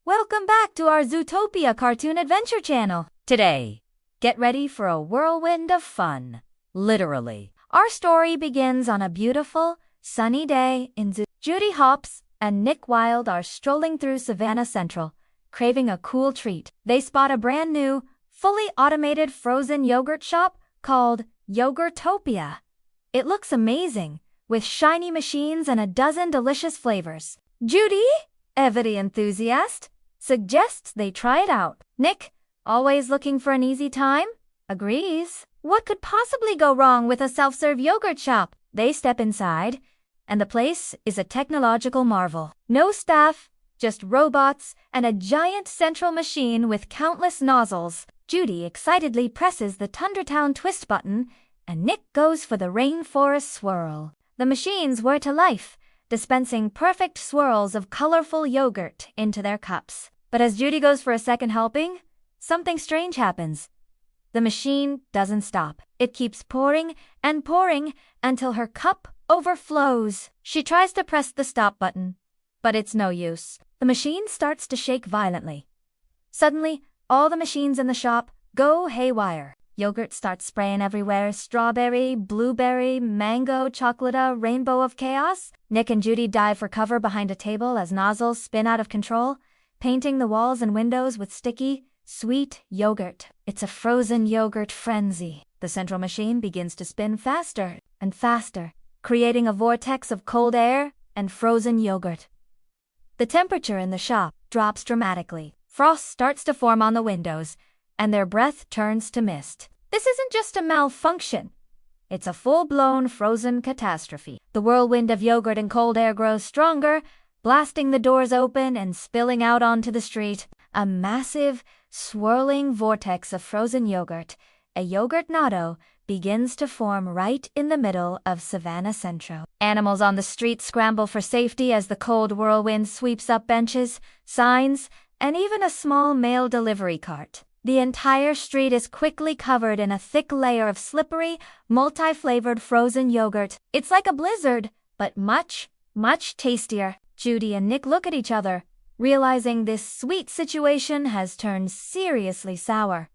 Welcome back to our Zootopia cartoon adventure channel. Today, get ready for a whirlwind of fun. Literally. Our story begins on a beautiful, sunny day in Zoo. Judy Hopps and Nick Wilde are strolling through Savannah Central, craving a cool treat. They spot a brand new, fully automated frozen yogurt shop called Zootopia. It looks amazing, with shiny machines and a dozen delicious flavors. Judy, Evity enthusiast, suggests they try it out. Nick, always looking for an easy time, agrees. What could possibly go wrong with a self-serve yogurt shop? They step inside, and the place is a technological marvel. No staff, just robots and a giant central machine with countless nozzles. Judy excitedly presses the Tundratown twist button, and Nick goes for the rainforest swirl. The machines whir to life, dispensing perfect swirls of colorful yogurt into their cups. But as Judy goes for a second helping, something strange happens. The machine doesn't stop. It keeps pouring and pouring until her cup overflows. She tries to press the stop button, but it's no use. The machine starts to shake violently. Suddenly, all the machines in the shop go haywire. Yogurt starts spraying everywhere. Strawberry, blueberry, mango, chocolate, a rainbow of chaos. Nick and Judy dive for cover behind a table as nozzles spin out of control, painting the walls and windows with sticky, sweet yogurt. It's a frozen yogurt frenzy. The central machine begins to spin faster and faster, creating a vortex of cold air and frozen yogurt. The temperature in the shop drops dramatically. Frost starts to form on the windows, and their breath turns to mist. This isn't just a malfunction. It's a full-blown frozen catastrophe. The whirlwind of yogurt and cold air grows stronger, blasting the doors open and spilling out onto the street. A massive, swirling vortex of frozen yogurt, a yogurt natto, begins to form right in the middle of Savannah Central. Animals on the street scramble for safety as the cold whirlwind sweeps up benches, signs, and even a small mail delivery cart. The entire street is quickly covered in a thick layer of slippery, multi-flavored frozen yogurt. It's like a blizzard, but much, much tastier. Judy and Nick look at each other, realizing this sweet situation has turned seriously sour.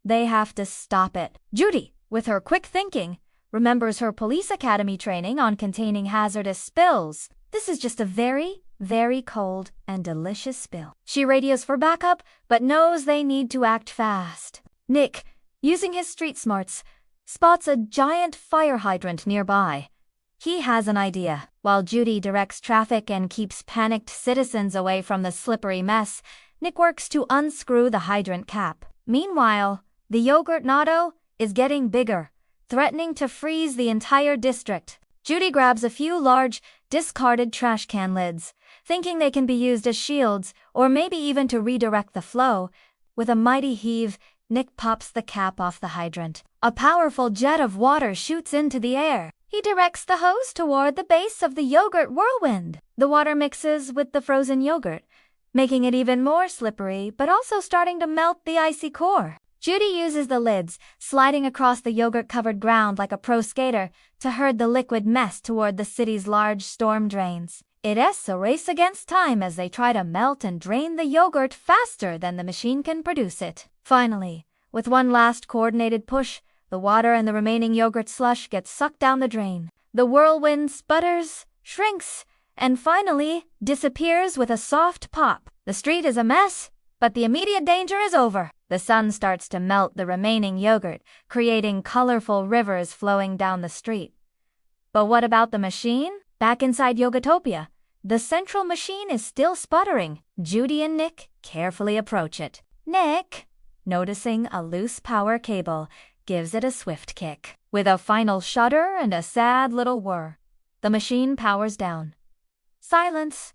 They have to stop it. Judy, with her quick thinking, remembers her police academy training on containing hazardous spills. This is just a very, very cold and delicious spill. She radios for backup, but knows they need to act fast. Nick, using his street smarts, spots a giant fire hydrant nearby. He has an idea. While Judy directs traffic and keeps panicked citizens away from the slippery mess, Nick works to unscrew the hydrant cap. Meanwhile, the yogurt natto is getting bigger, threatening to freeze the entire district. Judy grabs a few large, discarded trash can lids, thinking they can be used as shields or maybe even to redirect the flow. With a mighty heave, Nick pops the cap off the hydrant. A powerful jet of water shoots into the air. He directs the hose toward the base of the yogurt whirlwind. The water mixes with the frozen yogurt, making it even more slippery, but also starting to melt the icy core. Judy uses the lids, sliding across the yogurt-covered ground like a pro skater, to herd the liquid mess toward the city's large storm drains. It's a race against time as they try to melt and drain the yogurt faster than the machine can produce it. Finally, with one last coordinated push, the water and the remaining yogurt slush gets sucked down the drain. The whirlwind sputters, shrinks, and finally disappears with a soft pop. The street is a mess, but the immediate danger is over. The sun starts to melt the remaining yogurt, creating colorful rivers flowing down the street. But what about the machine? Back inside Zootopia, the central machine is still sputtering. Judy and Nick carefully approach it. Nick, noticing a loose power cable, gives it a swift kick. With a final shudder and a sad little whir, the machine powers down. Silence.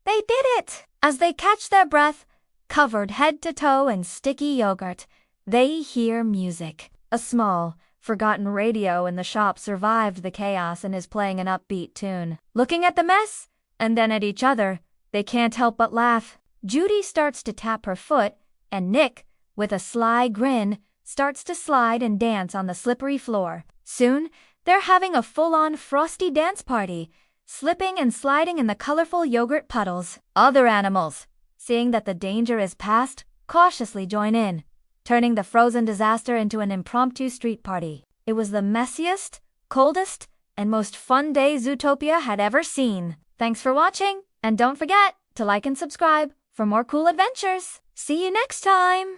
They did it! As they catch their breath, covered head to toe in sticky yogurt, they hear music. A small, forgotten radio in the shop survived the chaos and is playing an upbeat tune. Looking at the mess, and then at each other, they can't help but laugh. Judy starts to tap her foot, and Nick, with a sly grin, starts to slide and dance on the slippery floor. Soon, they're having a full-on frosty dance party, slipping and sliding in the colorful yogurt puddles. Other animals, seeing that the danger is past, cautiously join in, turning the frozen disaster into an impromptu street party. It was the messiest, coldest, and most fun day Zootopia had ever seen. Thanks for watching, and don't forget to like and subscribe for more cool adventures. See you next time!